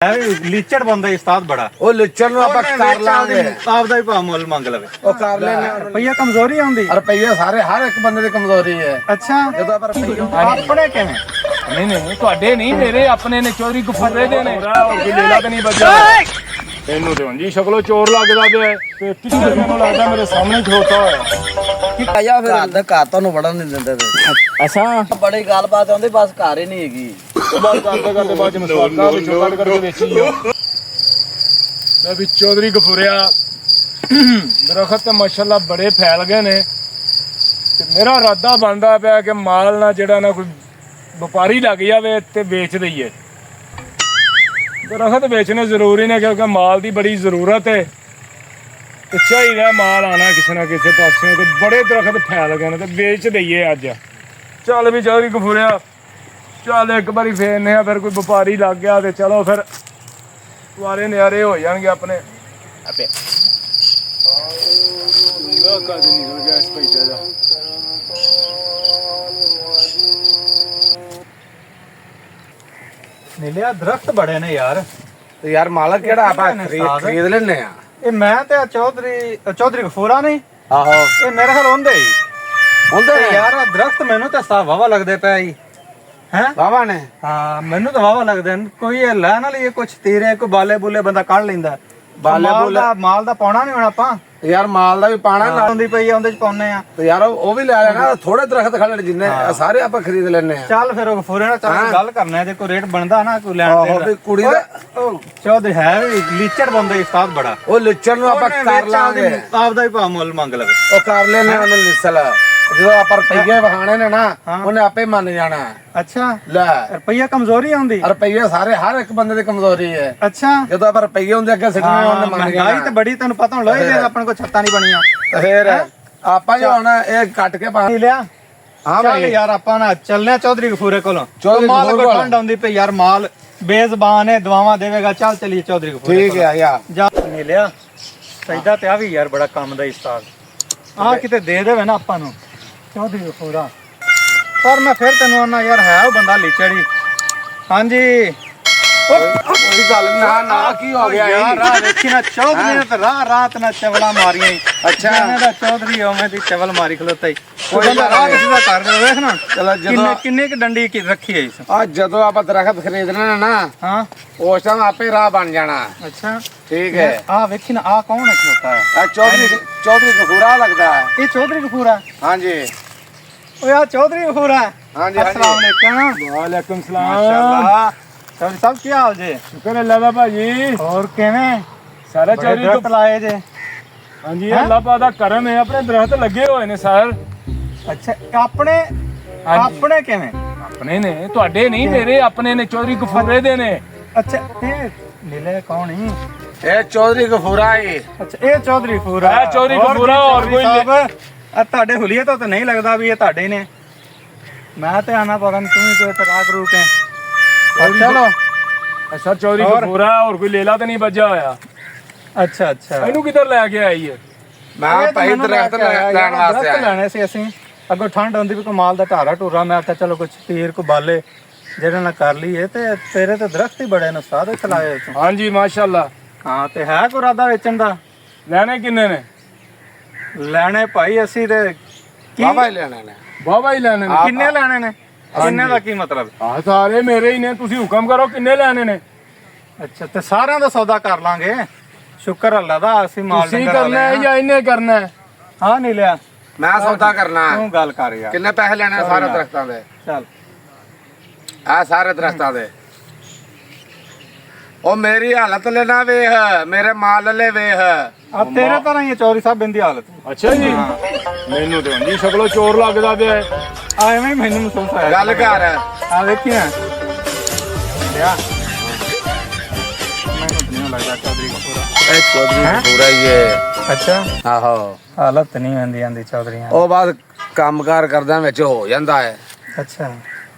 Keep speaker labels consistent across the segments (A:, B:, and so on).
A: ਲੀਚੜ ਬੰਦਾ ਉਸਤਾਦ ਬੜਾ
B: ਉਹ ਲੀਚੜ ਨੂੰ ਆਪਾਂ ਕਰ ਲਾਂਗੇ
A: ਆਪਦਾ ਹੀ ਭਾਅ ਮੁੱਲ ਮੰਗ ਲਵੇ
B: ਉਹ ਕਰ ਲੈਣੇ
A: ਰੁਪਈਆ ਕਮਜ਼ੋਰੀ ਆਉਂਦੀ
B: ਰੁਪਈਆ ਸਾਰੇ ਹਰ ਇੱਕ ਬੰਦੇ ਦੀ ਕਮਜ਼ੋਰੀ ਹੈ
A: ਅੱਛਾ
B: ਜਦੋਂ ਆਪਾਂ ਰੁਪਈਆ
A: ਆਪਣੇ ਕਿਵੇਂ
C: ਨਹੀਂ ਨਹੀਂ ਤੁਹਾਡੇ ਨਹੀਂ ਮੇਰੇ ਆਪਣੇ ਨੇ ਚੋਰੀ ਗੁਫਰੇ ਦੇ ਨੇ ਹੋਰ ਕੋਈ ਲੇਲਾ ਤੇ ਨਹੀਂ ਬੱਜਾ ਇਹਨੂੰ ਤੇ ਜੀ ਸ਼ਕਲੋਂ ਚੋਰ ਲੱਗਦਾ ਪਿਆ ਤੇ ਕਿੱਥੇ ਮੈਨੂੰ ਲੱਗਦਾ ਮੇਰੇ ਸਾਹਮਣੇ ਖਲੋਤਾ ਹੋਇਆ
B: ਆਇਆ ਫਿਰ ਘਰ ਦਾ ਘਰ ਤੁਹਾਨੂੰ ਵੜਨ ਨਹੀਂ ਦਿੰਦੇ ਤੇ
C: ਅਸਾਂ
B: ਬੜੀ ਗੱਲਬਾਤ ਆਉਂਦੀ ਬਸ ਘਰ ਹੀ ਨਹੀਂ ਹੈਗੀ
C: ਬਾਤ ਕਰਦੇ ਬਾਅਦ ਚ ਮਸਵਾਕਾ ਵਿੱਚੋਂ ਕੱਢ ਕਰਕੇ ਵੇਚੀ ਆ ਮੈਂ ਵੀ ਚੌਧਰੀ ਗਫੁਰਿਆ ਦਰਖਤ ਤੇ ਮਾਸ਼ਾਅੱਲਾ ਬੜੇ ਫੈਲ ਗਏ ਨੇ ਤੇ ਮੇਰਾ ਇਰਾਦਾ ਬਣਦਾ ਪਿਆ ਕਿ ਮਾਲ ਨਾ ਜਿਹੜਾ ਨਾ ਕੋਈ ਵਪਾਰੀ ਲੱਗ ਜਾਵੇ ਤੇ ਵੇਚ ਦਈਏ ਦਰਖਤ ਵੇਚਣੇ ਜ਼ਰੂਰੀ ਨੇ ਕਿਉਂਕਿ ਮਾਲ ਦੀ ਬੜੀ ਜ਼ਰੂਰਤ ਹੈ ਤੇ ਚਾਹੀਦਾ ਮਾਲ ਆਣਾ ਕਿਸੇ ਨਾ ਕਿਸੇ ਪਾਸਿਓਂ ਤੇ ਬੜੇ ਦਰਖਤ ਫੈਲ ਗਏ ਨੇ ਤੇ ਵੇਚ ਦਈਏ ਅੱਜ ਚੱਲ ਵੀ ਚੌਧਰੀ ਗਫੁਰਿਆ ਚੱਲ ਇੱਕ ਵਾਰੀ ਫੇਰਨੇ ਆ ਫਿਰ ਕੋਈ ਵਪਾਰੀ ਲੱਗ ਗਿਆ ਤੇ ਚਲੋ ਫਿਰ ਦੁਆਰੇ ਨਿਆਰੇ ਹੋ ਜਾਣਗੇ ਆਪਣੇ ਆਪੇ ਕਾਜ ਨਿਕਲ ਗਿਆ ਇਸ ਪੈਸੇ ਦਾ
A: ਨੀਲਿਆ ਦਰਖਤ ਬੜੇ ਨੇ ਯਾਰ
B: ਤੇ ਯਾਰ ਮਾਲਕ ਕਿਹੜਾ ਆਪਾਂ ਖਰੀਦ ਲੈਣੇ ਆ
A: ਇਹ ਮੈਂ ਤੇ ਚੌਧਰੀ ਗਫੂਰਾ ਨਹੀਂ
B: ਆਹੋ
A: ਇਹ ਮੇਰੇ ਖਿਆਲ ਹੁੰਦੇ ਹੀ
B: ਹੁੰਦੇ
A: ਤੇ ਯਾਰ ਆਹ ਦਰਖਤ ਮੈਨੂੰ ਤਾਂ ਸਾ ਵਾਵਾ ਲੱਗਦੇ ਪਏ ਹੀ ਹੈ
B: ਬਾਬਾ ਨੇ
A: ਹਾਂ ਮੈਨੂੰ ਤਾਂ ਵਾਵਾ ਲੱਗਦੇ ਨੇ ਕੋਈ ਇਹ ਲੈਣ ਵਾਲੀ ਇਹ ਕੁਛ ਤੀਰੇ ਕੋਈ ਬਾਲੇ ਬੁਲੇ ਬੰਦਾ ਕੱਢ ਲੈਂਦਾ
B: ਬਾਲੇ ਬੁਲੇ
A: ਮਾਲ ਦਾ ਪਾਉਣਾ ਨਹੀਂ ਹੁਣ ਆਪਾਂ
B: ਯਾਰ ਮਾਲ ਦਾ ਵੀ ਪਾਣਾ ਨਾਲ
A: ਹੁੰਦੀ ਪਈ ਆ ਉਹਦੇ ਚ ਪਾਉਨੇ ਆ
B: ਤੇ ਯਾਰ ਉਹ ਵੀ ਲੈ ਲੈਣਾ ਥੋੜੇ ਦਰਖਤ ਖੜੇ ਜਿੰਨੇ ਸਾਰੇ ਆਪਾਂ ਖਰੀਦ ਲੈਣੇ ਆ
A: ਚੱਲ ਫਿਰ ਉਹ ਗਫੂਰੇ ਨਾਲ ਚੱਲ ਗੱਲ ਕਰਨਾ ਜੇ ਕੋਈ ਰੇਟ ਬਣਦਾ ਨਾ ਕੋਈ ਲੈਣ
B: ਆਹੋ ਵੀ ਕੁੜੀ ਦਾ
A: ਚੌਧਰੀ ਹੈ ਵੀ ਲੀਚੜ ਬੰਦਾ ਉਸਤਾਦ ਬੜਾ
B: ਉਹ ਲੀਚੜ ਨੂੰ ਆਪਾਂ ਕਰ ਲਾਂਗੇ
A: ਆਪਦਾ ਹੀ ਭਾਅ ਮੁੱਲ ਮੰਗ ਲਵੇ
B: ਉਹ ਕਰ ਲੈਣੇ ਉਹਨੂੰ ਲਿਸਲ ਜਦੋਂ ਆਪਾਂ ਰੁਪਈਏ ਵਹਾਣੇ ਨੇ ਨਾ ਉਹਨੇ ਆਪੇ ਮੰਨ ਜਾਣਾ
A: ਅੱਛਾ
B: ਲੈ
A: ਰੁਪਈਆ ਕਮਜ਼ੋਰੀ ਆਉਂਦੀ
B: ਰੁਪਈਏ ਸਾਰੇ ਹਰ ਇੱਕ ਬੰਦੇ ਦੀ ਕਮਜ਼ੋਰੀ ਹੈ
A: ਅੱਛਾ
B: ਜਦੋਂ ਆਪਾਂ ਰੁਪਈਏ ਹੁੰਦੇ ਅੱਗੇ ਸਿੱਟਣੇ ਉਹਨੇ ਮੰਨ
A: ਮਹਿੰਗਾਈ
B: ਜਾਣਾ
A: ਤੇ ਬੜੀ ਤੈਨੂੰ ਪਤਾ ਹੁਣ ਲੋਹੇ ਦੇ ਆਪਣੇ ਕੋਲ ਛੱਤਾਂ ਨਹੀਂ ਬਣੀਆਂ
B: ਤੇ ਫਿਰ ਆਪਾਂ ਜੋ ਹੁਣ ਇਹ ਕੱਟ ਕੇ ਪਾ
A: ਲਿਆ
B: ਹਾਂ
A: ਚੱਲ
B: ਭਾਈ
A: ਯਾਰ ਆਪਾਂ ਨਾ ਚੱਲਨੇ ਆ ਚੌਧਰੀ ਗਫੂਰੇ ਕੋਲੋਂ
B: ਚੌਧਰੀ
A: ਮਾਲ
B: ਗਫੂਰੇ
A: ਕੋ
B: ਕੋਲ।
A: ਠੰਡ ਆਉਂਦੀ ਪਈ ਯਾਰ ਮਾਲ ਬੇਜ਼ਬਾਨ ਹੈ ਦਵਾਵਾਂ ਦੇਵੇਗਾ ਚੱਲ ਚਲੀਏ ਚੌਧਰੀ ਗਫੂਰੇ
B: ਠੀਕ ਹੈ ਯਾਰ
A: ਜਾ ਨਹੀਂ ਲਿਆ ਸੈਦਾ ਤੇ ਆ ਵੀ ਯਾਰ ਬੜਾ ਕੰਮ ਦਾ ਉਸਤਾਦ ਆ ਕਿਤੇ ਦੇ ਦੇਵੇ ਨਾ ਆਪਾਂ ਨੂੰ ਚੌਧਰੀ ਗਫੂਰਾ ਪਰ ਮੈਂ ਫਿਰ ਤੈਨੂੰ ਆਨਾ ਯਾਰ ਹੈ ਉਹ ਬੰਦਾ ਲੀਚੜੀ ਹਾਂਜੀ
B: ਕੋਈ ਗੱਲ ਨਾ ਕੀ ਹੋ ਗਿਆ
A: ਯਾਰ ਰਾਹ ਵੇਖੀ ਨਾ ਚੌਧਰੀ ਨੇ ਤਾਂ ਰਾਤ ਨਾ ਚਵਲਾ ਮਾਰੀਆਂ ਹੀ
B: ਅੱਛਾ
A: ਇਹਨਾਂ ਦਾ ਚੌਧਰੀ ਉਵੇਂ ਦੀ ਚਵਲ ਮਾਰੀ ਖਲੋਤਾ ਹੀ ਕੋਈ ਬੰਦਾ ਰਾਹ ਕਿਸੇ ਦਾ ਕਰ ਵੇਖ ਨਾ
B: ਚਲੋ ਜਦੋਂ
A: ਕਿੰਨੇ ਕ ਡੰਡੀ ਕੀ ਰੱਖੀ ਹੈ ਇਸ
B: ਆ ਜਦੋਂ ਆਪਾਂ ਦਰਖਤ ਖਰੀਦਣਾ ਨਾ
A: ਹਾਂ
B: ਉਸ ਟਾਈਮ ਆਪੇ ਰਾਹ ਬਣ ਜਾਣਾ
A: ਅੱਛਾ
B: ਠੀਕ ਹੈ
A: ਆ ਵੇਖੀ ਨਾ ਆ ਕੌਣ ਹੈ ਖਲੋਤਾ ਹੈ
B: ਆ ਚੌਧਰੀ ਗਫੂਰਾ ਲੱਗਦਾ ਹੈ
A: ਇਹ ਚੌਧਰੀ ਗਫੂਰਾ
B: ਹਾਂਜੀ
A: ਓਏ ਆ ਚੌਧਰੀ ਗਫੂਰਾ
B: ਹਾਂਜੀ
A: अस्सलाम वालेकुम
C: ਵਾਲੇਕੁਮ ਸਲਾਮ
A: ਮਾਸ਼ਾਅੱਲਾ ਸਭ ਸਭ ਕੀ ਹਾਲ ਜੇ
C: ਸ਼ੁਕਰ ਅੱਲਾਹ ਦਾ ਭਾਜੀ
A: ਹੋਰ ਕਿਵੇਂ
C: ਸਾਰਾ
A: ਬੜੇ
C: ਚੌਧਰੀ
A: ਦਰਖਤ ਲਾਏ ਜੇ
C: ਹਾਂਜੀ ਅੱਲਾਹ ਪਾਕ ਦਾ ਕਰਮ ਹੈ ਆਪਣੇ ਦਰਖਤ ਲੱਗੇ ਹੋਏ ਨੇ ਸਰ
A: ਅੱਛਾ ਆਪਣੇ ਕਿਵੇਂ
C: ਆਪਣੇ ਨੇ ਤੁਹਾਡੇ ਨਹੀਂ ਮੇਰੇ ਆਪਣੇ ਨੇ ਚੌਧਰੀ ਗਫੂਰੇ ਦੇ ਨੇ
A: ਅੱਛਾ ਇਹ ਨੀਲੇ ਕੌਣ ਹੀ
B: ਇਹ ਚੌਧਰੀ ਗਫੂਰਾ ਹੈ
A: ਅੱਛਾ ਇਹ ਚੌਧਰੀ ਗਫੂਰਾ
C: ਇਹ ਚੌਧਰੀ ਗਫੂਰਾ ਹੋਰ ਕੋਈ
A: ਆ ਤੁਹਾਡੇ ਹੁਲੀਏ ਤੋਂ ਤਾਂ ਨਹੀਂ ਲੱਗਦਾ ਵੀ ਇਹ ਤੁਹਾਡੇ ਨੇ ਮੈਂ ਤੇ ਆਣਾ ਪਤਾ ਨਹੀਂ ਤੂੰ ਕੋਈ ਤਰਾਕ ਰੂਕ ਹੈ ਚਲੋ
C: ਅੱਛਾ ਚੌਧਰੀ ਗਫੂਰਾ ਹੋਰ ਕੋਈ ਲੇਲਾ ਤੇ ਨਹੀਂ ਵੱਜਾ ਹੋਇਆ
A: ਅੱਛਾ ਅੱਛਾ
C: ਇਹਨੂੰ ਕਿੱਧਰ ਲੈ ਕੇ ਆਈ ਹੈ
B: ਮੈਂ ਭਾਈ ਦਰਖਤ ਲੈਣ ਵਾਸਤੇ
A: ਦਰਖਤ
B: ਆਇਆ
A: ਲੈਣੇ ਸੀ ਅਸੀਂ ਅੱਗੋਂ ਠੰਡ ਹੁੰਦੀ ਵੀ ਕੋਈ ਮਾਲ ਦਾ ਢਾਰਾ ਟੂਰਾ ਮੈਂ ਆਖਿਆ ਚਲੋ ਕੁਛ ਤੀਰ ਕੋ ਬਾਲੇ ਜਿਹੜਾ ਨਾ ਕਰ ਲਈਏ ਤੇ ਤੇਰੇ ਤੇ ਦਰਖਤ ਹੀ ਬੜੇ ਨੇ ਸਾਦੇ ਚਲਾਏ ਤੂੰ
C: ਹਾਂਜੀ ਮਾਸ਼ਾਅੱਲਾ
A: ਹਾਂ ਤੇ ਹੈ ਕੋ ਰਾਦਾ ਵੇਚਣ ਦਾ
C: ਲੈਣੇ ਕਿੰਨੇ ਨੇ
A: ਲੈਣੇ ਭਾਈ ਅਸੀਂ ਤੇ
B: ਬਾਬਾ ਹੀ ਲੈਣਾ ਨੇ
C: ਬਾਬਾ ਹੀ ਲੈਣੇ ਨੇ
A: ਕਿੰਨੇ ਲੈਣੇ ਨੇ ਕਿੰਨੇ ਦਾ ਕੀ ਮਤਲਬ
C: ਆ ਸਾਰੇ ਮੇਰੇ ਹੀ ਨੇ ਤੁਸੀਂ ਹੁਕਮ ਕਰੋ ਕਿੰਨੇ ਲੈਣੇ ਨੇ
A: ਅੱਛਾ ਤੇ ਸਾਰਿਆਂ ਦਾ ਸੌਦਾ ਕਰ ਲਾਂਗੇ ਸ਼ੁਕਰ ਅੱਲਾ ਦਾ ਅਸੀਂ ਮਾਲ
C: ਤੁਸੀਂ
A: ਡੰਗਰ
C: ਕਰਨਾ ਹੈ ਜਾਂ ਇਹਨੇ ਕਰਨਾ ਹੈ
A: ਹਾਂ ਨਹੀਂ ਲਿਆ
B: ਮੈਂ ਸੌਦਾ ਕਰਨਾ
A: ਤੂੰ ਗੱਲ ਕਰ ਯਾਰ
B: ਕਿੰਨੇ ਪੈਸੇ ਲੈਣੇ ਸਾਰੇ ਦਰਖਤਾਂ ਦੇ
A: ਚੱਲ
B: ਆ ਸਾਰੇ ਦਰਖਤਾਂ ਦੇ ਉਹ ਮੇਰੀ ਹਾਲਤ ਲੈਣਾ ਵੇਖ ਮੇਰੇ ਮਾਲ ਲੈ ਵੇਖ
A: ਆ ਤੇਰੇ ਤਰ੍ਹਾਂ ਹੀ ਹੈ ਚੌਧਰੀ ਸਾਹਿਬ ਬਿੰਦੀ ਹਾਲਤ
C: ਅੱਛਾ ਜੀ ਮੈਨੂੰ ਤੇ ਹੁੰਦੀ ਸ਼ਕਲੋਂ ਚੋਰ ਲੱਗਦਾ ਪਿਆ ਹੈ।
A: ਆ ਐਵੇਂ ਹੀ ਮੈਨੂੰ ਮਹਿਸੂਸ ਹੋਇਆ
B: ਗੱਲ ਕਰ
A: ਆ ਵੇਖੀ ਨਾ ਲਿਆ ਮੈਨੂੰ ਨਹੀਂ ਲੱਗਦਾ ਚੌਧਰੀ ਗਫੂਰਾ
B: ਇਹ ਚੌਧਰੀ ਗਫੂਰਾ ਹੀ ਹੈ
A: ਅੱਛਾ
B: ਆਹੋ
A: ਹਾਲਤ ਨਹੀਂ ਹੁੰਦੀ ਆਂਦੀ ਚੌਧਰੀਆਂ
B: ਉਹ ਬਾਅਦ ਕੰਮਕਾਰ ਕਰਦਿਆਂ ਵਿੱਚ ਹੋ ਜਾਂਦਾ ਹੈ
A: ਅੱਛਾ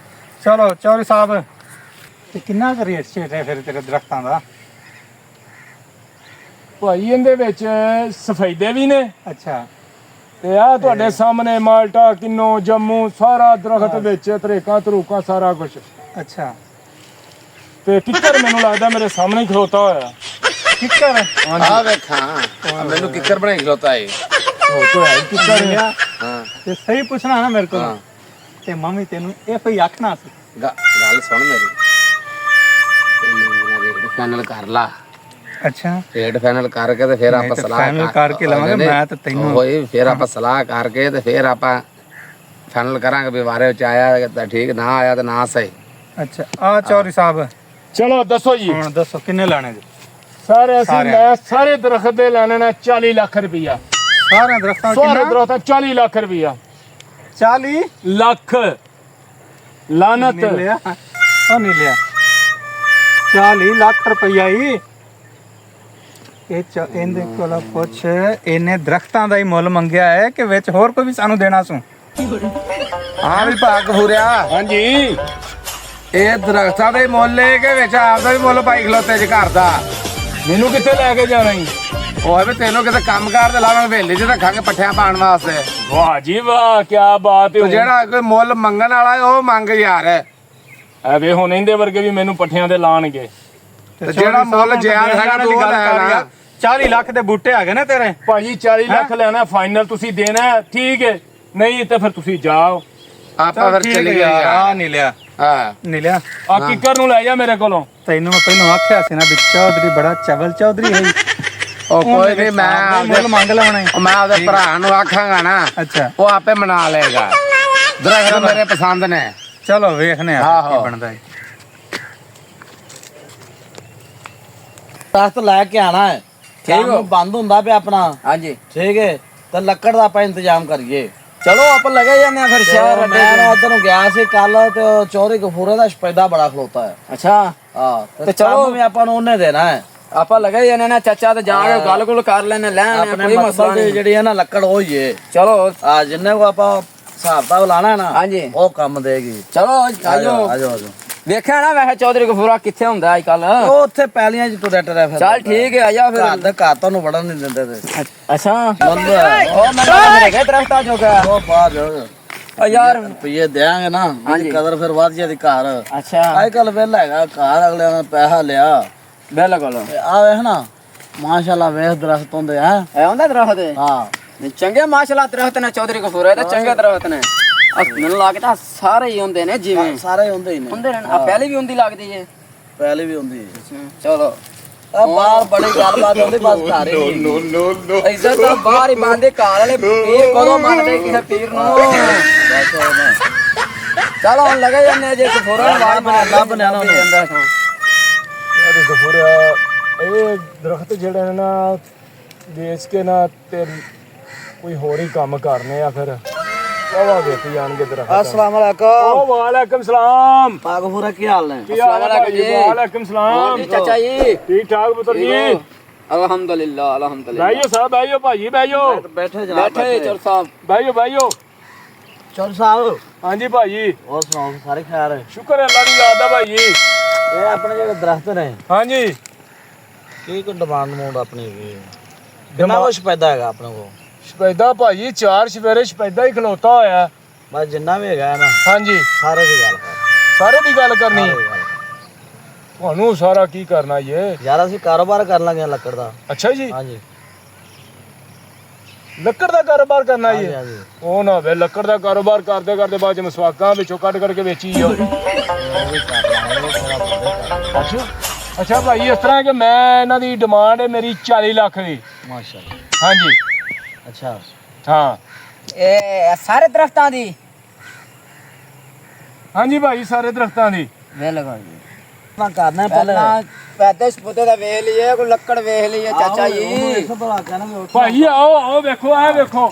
A: ਚਲੋ ਚੌਧਰੀ ਸਾਹਿਬ ਤੇ ਕਿੰਨਾ ਕੁ ਰੇਟ ਛੇਟ ਹੈ ਫਿਰ ਤੇਰੇ ਦਰਖਤਾਂ ਦਾ
C: ਭਾਈ ਇਹਦੇ ਵਿੱਚ ਸਫੈਦੇ ਵੀ ਨੇ
A: ਅੱਛਾ
C: ਤੇ ਆ ਤੁਹਾਡੇ ਸਾਹਮਣੇ ਮਾਲਟਾ ਕਿੰਨੋ ਜੰਮੂ ਸਾਰਾ ਦਰਖਤ ਵਿੱਚ ਤਰੇਕਾਂ ਤਰੂਕਾਂ ਸਾਰਾ ਕੁਝ
A: ਅੱਛਾ
C: ਤੇ ਕਿੱਕਰ ਮੈਨੂੰ ਲੱਗਦਾ ਮੇਰੇ ਸਾਹਮਣੇ ਹੀ ਖਲੋਤਾ ਹੋਇਆ।
A: ਕਿੱਕਰ
B: ਆ ਵੇਖਾਂ ਮੈਨੂੰ ਕਿੱਕਰ ਬਣਾ ਕੇ ਖਲੋਤਾ ਏ।
C: ਖਲੋਤਾ ਹੈ ਕਿੱਕਰ।
B: ਹਾਂ
A: ਤੇ ਸਹੀ ਪੁੱਛਣਾ ਨਾ ਮੇਰੇ ਕੋਲ
B: ਹਾਂ
A: ਤੇ ਮੰਮੀ ਤੈਨੂੰ ਇਹ ਕੋਈ ਆਖਣਾ ਸੀ।
B: ਗੱਲ ਸੁਣ ਮੇਰੀ ਫਾਈਨਲ ਕਰ ਲਾ।
A: ਅੱਛਾ
B: ਰੇਟ ਫਾਈਨਲ ਕਰਕੇ ਤੇ ਫਿਰ ਆਪਾਂ ਸਲਾਹ
A: ਫਾਈਨਲ ਕਰਕੇ ਲਵਾਂਗੇ। ਮੈਂ ਤਾਂ ਤੈਨੂੰ
B: ਹੋਈ ਫਿਰ ਆਪਾਂ ਸਲਾਹ ਕਰਕੇ ਤੇ ਫਿਰ ਆਪਾਂ ਫਾਈਨਲ ਕਰਾਂਗੇ ਵੀ ਵਾਰੇ ਵਿੱਚ ਆਇਆ ਤਾਂ ਠੀਕ, ਨਾ ਆਇਆ ਤਾਂ ਨਾ ਸਹੀ।
A: ਅੱਛਾ ਆ ਚੌਧਰੀ ਸਾਹਿਬ
C: ਚਲੋ ਦੱਸੋ ਜੀ
A: ਹੁਣ ਦੱਸੋ ਕਿੰਨੇ ਲਾਣੇ ਜੀ?
C: ਸਾਰੇ ਅਸੀਂ ਲੈ ਸਾਰੇ ਦਰਖਤ ਦੇ ਲੈਣੇ ਨੇ 40 ਲੱਖ ਰੁਪਈਆ।
A: ਸਾਰਿਆਂ ਦਰਖਤਾਂ
C: ਸਾਰੇ
A: ਕਿੰਨਾ?
C: ਦਰਖਤਾਂ 40 ਲੱਖ ਰੁਪਈਆ।
A: 40
C: ਲੱਖ ਲਾਨਤ
A: ਨਹੀਂ ਲਿਆ ਉਹ ਨਹੀਂ ਲਿਆ 40 ਲੱਖ ਰੁਪਈਆ ਹੀ ਇਹਦੇ ਕੋਲ ਪੁੱਛ। ਇਹਨੇ ਦਰਖਤਾਂ ਦਾ ਹੀ ਮੁੱਲ ਮੰਗਿਆ ਹੈ ਕਿ ਵਿੱਚ ਹੋਰ ਕੋਈ ਵੀ ਸਾਨੂੰ ਦੇਣਾ ਸੂ?
B: ਹਾਂ ਵੀ ਭਾਗ ਫੁਰਿਆ।
C: ਹਾਂਜੀ
B: ਇਹ ਦਰਖਤਾਂ ਦੇ ਮੁੱਲ ਏ ਕਿ ਵਿੱਚ ਆਪਦਾ ਵੀ ਮੁੱਲ ਪਾਈ ਖਲੋਤੇ ਜੇ ਘਰ ਦਾ?
C: ਮੈਨੂੰ ਕਿੱਥੇ ਲੈ ਕੇ ਜਾਣਾ ਜੀ?
B: ਉਹ ਵੀ ਤੈਨੂੰ ਕਿਤੇ ਕੰਮਕਾਰ ਤੇ ਲਾਵਾਂਗੇ, ਵੇਲੇ 'ਚ ਰੱਖਾਂਗੇ ਪੱਠਿਆਂ ਪਾਣ ਵਾਸਤੇ।
C: ਵਾਹ ਜੀ ਵਾਹ ਕੀ ਬਾਤ
B: ਤੇ
C: ਹੈ।
B: ਜਿਹੜਾ ਕੋਈ ਮੁੱਲ ਮੰਗਣ ਵਾਲਾ ਉਹ ਮੰਗ ਯਾਰ।
C: ਐਵੇਂ ਹੁਣ ਇਹਦੇ ਵਰਗੇ ਵੀ ਮੈਨੂੰ ਪੱਠਿਆਂ ਤੇ ਲਾਣਗੇ।
B: ਤੇ ਜਿਹੜਾ ਮੁੱਲ ਜਾਇਜ਼ ਹੈਗਾ ਤੂੰ ਉਹ ਲੈ ਲੈਣਾ।
A: 40 ਲੱਖ ਦੇ ਬੂਟੇ ਹੈਗੇ ਨੇ ਤੇਰੇ।
C: ਭਾਜੀ 40 ਲੱਖ ਲੈਣਾ ਫਾਈਨਲ ਤੁਸੀਂ ਦੇਣਾ ਹੈ, ਠੀਕ ਹੈ, ਨਹੀਂ ਤੇ ਫਿਰ ਤੁਸੀਂ ਜਾਓ।
B: ਆਪਾਂ ਫਿਰ
A: ਠੀਕ
B: ਚਲੀ
A: ਹੈ
B: ਗਏ
A: ਯਾਰ,
B: ਯਾਰ।
A: ਆ ਨਹੀਂ ਲਿਆ
B: ਹਾਂ
A: ਨਹੀਂ ਲਿਆ।
C: ਆ ਕਿੱਕਰ ਨੂੰ ਲੈ ਜਾ ਮੇਰੇ ਕੋਲੋਂ।
A: ਤੈਨੂੰ ਮੈਂ ਪਹਿਲਾਂ ਆਖਿਆ ਸੀ ਨਾ ਵੀ ਚੌਧਰੀ ਬੜਾ ਚਵਲ ਚੌਧਰੀ ਹੈ।
B: ਉਹ ਕੋਈ ਨਹੀਂ, ਮੈਂ
A: ਮੁੱਲ ਮੰਗ ਲੈਣਾ ਹੈ।
B: ਮੈਂ ਉਹਦੇ ਭਰਾ ਨੂੰ ਆਖਾਂਗਾ ਨਾ,
A: ਅੱਛਾ
B: ਉਹ ਆਪੇ ਮਨਾ ਲਏਗਾ। ਦਰਖਤ ਮੇਰੇ ਪਸੰਦ ਨੇ।
A: ਚਲੋ ਵੇਖਨੇ ਆ
B: ਆਹੋ।
A: ਕੀ ਬਣਦਾ ਹੈ।
D: ਦਰਖਤ ਲੈ ਕੇ ਆਣਾ ਹੈ।
B: ਠੀਕ ਹੋ।
D: ਬੰਦ ਹੁੰਦਾ ਪਿਆ ਆਪਣਾ।
B: ਹਾਂਜੀ
D: ਠੀਕ ਹੈ ਤੇ ਲੱਕੜ ਦਾ ਆਪਾਂ ਇੰਤਜ਼ਾਮ ਕਰੀਏ।
B: ਚਲੋ ਆਪਾਂ ਲਗੇ ਜਾਂਦੇ ਆ ਫਿਰ ਸ਼ਹਿਰ
D: ਮੈਂ ਨਾ ਉਧਰ ਨੂੰ ਗਿਆ ਸੀ ਕੱਲ ਤੇ ਉਹ ਚੌਧਰੀ ਗਫੂਰੇ ਦਾ ਸਪੈਦਾ ਬੜਾ ਖਲੋਤਾ ਹੈ।
B: ਅੱਛਾ
D: ਹਾਂ ਤੇ ਚਲੋ ਵੀ ਆਪਾਂ ਨੂੰ ਉਹਨੇ ਦੇਣਾ ਹੈ।
B: ਆਪਾਂ ਲਗੇ ਜਾਂਦੇ ਨਾ ਚਾਚਾ ਤੇ ਜਾ ਕੇ ਗੱਲ ਗੁੱਲ ਕਰ ਲੈਣੇ ਲੈਣ
D: ਆਪਣੇ ਮਸਲ ਦੀ ਜਿਹੜੀ ਹੈ ਨਾ ਲੱਕੜ ਉਹ ਹੀ ਹੈ।
B: ਚਲੋ
D: ਆ ਜਿੰਨੇ ਕੋ ਆਪਾਂ ਹਿਸਾਬ ਤਾਂ ਲਾਣਾ ਨਾ
B: ਹਾਂਜੀ
D: ਉਹ ਕੰਮ ਦੇਗੀ।
B: ਚਲੋ
D: ਆਜੋ ਆਜੋ
B: ਵੇਖਿਆ ਨਾ ਵੈਸੇ ਚੌਧਰੀ ਗਫੂਰਾ ਕਿੱਥੇ ਹੁੰਦਾ ਅੱਜ ਕੱਲ।
D: ਉਹ ਉੱਥੇ ਪੈਲੀਆਂ ਚ ਤੁਰਿਆ ਟਰਿਆ ਫਿਰ।
B: ਚੱਲ ਠੀਕ ਹੈ ਆ ਜਾ ਫਿਰ।
D: ਘਰ ਦੇ ਘਰ ਤੁਹਾਨੂੰ ਵੜਨ ਨਹੀਂ ਦਿੰਦੇ ਤੇ।
B: ਅੱਛਾ
D: ਬੰਦ ਹੈ।
B: ਉਹ ਮੈਂ ਮੇਰੇ ਘਰ ਦਰਖਤਾਂ ਚੋਗਾ
D: ਉਹ ਬਾਹਰ ਜਾਓ।
B: ਓ ਯਾਰ
D: ਰੁਪਈਏ ਦੇਾਂਗੇ ਨਾ ਇਹਦੀ ਕਦਰ ਫਿਰ ਵੱਧ ਜਾਂਦੀ ਘਰ।
B: ਅੱਛਾ
D: ਅੱਜ ਕੱਲ ਵੇਲਾ ਹੈਗਾ ਘਰ ਅਗਲੇ ਨੇ ਪੈਸਾ ਲਿਆ।
B: ਬਿਲਕੁਲ
D: ਆ ਵੇਖ ਨਾ ਮਾਸ਼ਾਅੱਲਾ ਵੇਖ ਦਰਖਤ ਹੁੰਦੇ ਹੈ।
B: ਐ ਹੁੰਦਾ ਦਰਖਤ
D: ਹਾਂ
B: ਚੰਗੇ ਮਾਸ਼ਾਅੱਲਾ ਦਰਖਤ ਨੇ ਚੌਧਰੀ ਗਫੂਰਾ ਤੇ ਚੰਗੇ ਦਰਖਤ ਨੇ। ਮੈਨੂੰ ਲੱਗਦਾ ਸਾਰੇ ਹੀ ਹੁੰਦੇ ਨੇ ਜਿਵੇਂ
D: ਸਾਰੇ ਹੁੰਦੇ ਹੀ ਨੇ।
B: ਹੁੰਦੇ ਨੇ। ਆ ਪਹਿਲੀ ਵੀ ਹੁੰਦੀ ਲੱਗਦੀ ਜੇ।
D: ਪਹਿਲੇ ਵੀ ਹੁੰਦੀ ਹੈ।
B: ਚਲੋ
D: ਆ ਬਾਹਰ ਬੜੀ ਗੱਲਬਾਤ ਹੁੰਦੀ ਬਸ ਘਰ ਹੀ ਨਹੀਂ।
B: ਇੱਜ਼ਤ ਤਾਂ ਬਾਹਰ ਹੀ ਬੰਦੇ ਘਰ ਵਾਲੇ ਪੀਰ ਕਦੋਂ ਮੰਨਦੇ ਕਿਸੇ ਪੀਰ ਨੂੰ। ਚਲੋ ਹੁਣ ਲਗੇ ਜਾਂਦੇ ਜੇ ਗਫੂਰਾ ਵਾਰ
D: ਲੱਭ ਬਣਿਆ ਨਾ ਉਹਨੂੰ।
C: ਯਾਰ ਗਫੂਰਾ ਇਹ ਦਰਖਤ ਜਿਹੜੇ ਨੇ ਨਾ ਵੇਚ ਕੇ ਨਾ ਤੇ ਕੋਈ ਹੋਰ ਹੀ ਕੰਮ ਕਰਨੇ ਆ ਫਿਰ। ਵਾਵਾ ਵੇਖ ਜਾਣਗੇ ਦਰਖਤ।
D: अस्सलाम वालेकुम।
C: ਓ ਵਾਲੇਕਮ ਸਲਾਮ।
D: पागफूरा की हाल है?
C: ਕੀ ਹਾਲ ਹੈ ਜੀ? ਵਾਲੇਕਮ ਸਲਾਮ।
B: ਚਾਚਾ ਜੀ
C: ਠੀਕ ਠਾਕ ਪੁੱਤਰ ਜੀ।
B: ਅਲਹਮਦੁਲਿਲਾ ਅਲਹਮਦੁਲਿਲਾ।
C: ਬੈਠੋ ਸਾਹਿਬ ਬੈਠੋ ਭਾਜੀ ਬੈਠੋ
D: बैठे जनाब
B: ਬੈਠੇ ਚਲ ਸਾਹਿਬ।
C: ਬੈਠੋ ਬੈਠੋ।
D: चल साहब
C: ਹਾਂਜੀ ਭਾਜੀ
D: और सुनाओ सारे खैर है?
C: ਸ਼ੁਕਰ ਹੈ ਅੱਲਾ ਦੀ ਯਾਦ ਦਾ ਭਾਜੀ।
D: ये अपने जो दरख्त ने
C: ਹਾਂਜੀ
D: की को डिमांड मोड अपनी कितना कुछ पैदा है अपने को?
C: ਸਪੈਦਾ ਭਾਜੀ 4 ਸਵੇਰੇ ਸਪੈਦਾ ਹੀ ਖਲੋਤਾ ਹੋਇਆ।
D: बस जिन्ना भी है ना
C: ਹਾਂਜੀ
D: सारे की गल कर।
C: ਸਾਰੇ ਦੀ ਗੱਲ ਕਰਨੀ।
D: सारे दी गल कर।
C: ਤੁਹਾਨੂੰ ਸਾਰਾ ਕੀ ਕਰਨਾ ਇਹ?
D: यार ਅਸੀਂ ਕਾਰੋਬਾਰ ਕਰਨ ਲੱਗੇ ਲੱਕੜ ਦਾ।
C: ਅੱਛਾ ਜੀ
D: ਹਾਂਜੀ
C: ਲੱਕੜ ਦਾ ਕਾਰੋਬਾਰ ਕਰਨਾ
D: ਹਾਂਜੀ
C: ਇਹ?
D: ਹਾਂਜੀ
C: ਉਹ ਨਾ ਵੇ ਲੱਕੜ ਦਾ ਕਾਰੋਬਾਰ ਕਰਦੇ ਕਰਦੇ ਬਾਅਦ ਚ ਮਸਵਾਕਾਂ ਵਿੱਚੋਂ ਕੱਢ ਕੱਢ ਕੇ ਵੇਚੀ ਜਾਓ।
D: ਉਹ ਵੀ ਕਰ ਲਾਂਗੇ ਥੋੜਾ ਬਹੁਤ।
C: ਅੱਛਾ ਅੱਛਾ ਭਾਈ ਇਸ ਤਰ੍ਹਾਂ ਕਿ ਮੈਂ ਇਹਨਾਂ ਦੀ ਡਿਮਾਂਡ ਹੈ ਮੇਰੀ 40 ਲੱਖ ਦੀ।
D: माशाल्लाह।
C: ਹਾਂਜੀ
D: अच्छा
C: ਹਾਂ
B: ਇਹ ਸਾਰੇ ਦਰਖਤਾਂ ਦੀ
C: ਹਾਂਜੀ ਭਾਈ ਸਾਰੇ ਦਰਖਤਾਂ ਦੀ।
B: ਬਿਲਕੁਲ ਜੀ।
D: ना करना है पहले।
B: ਪੈਦੇ ਸਪੁੱਤੇ ਦਾ ਵੇਖ ਲਈਏ ਕੋਈ ਲੱਕੜ ਵੇਖ ਲਈਏ ਚਾਚਾ ਜੀ।
D: इसको तो आके ना
C: ਭਾਈ ਆਓ ਆਓ ਵੇਖੋ ਆ ਵੇਖੋ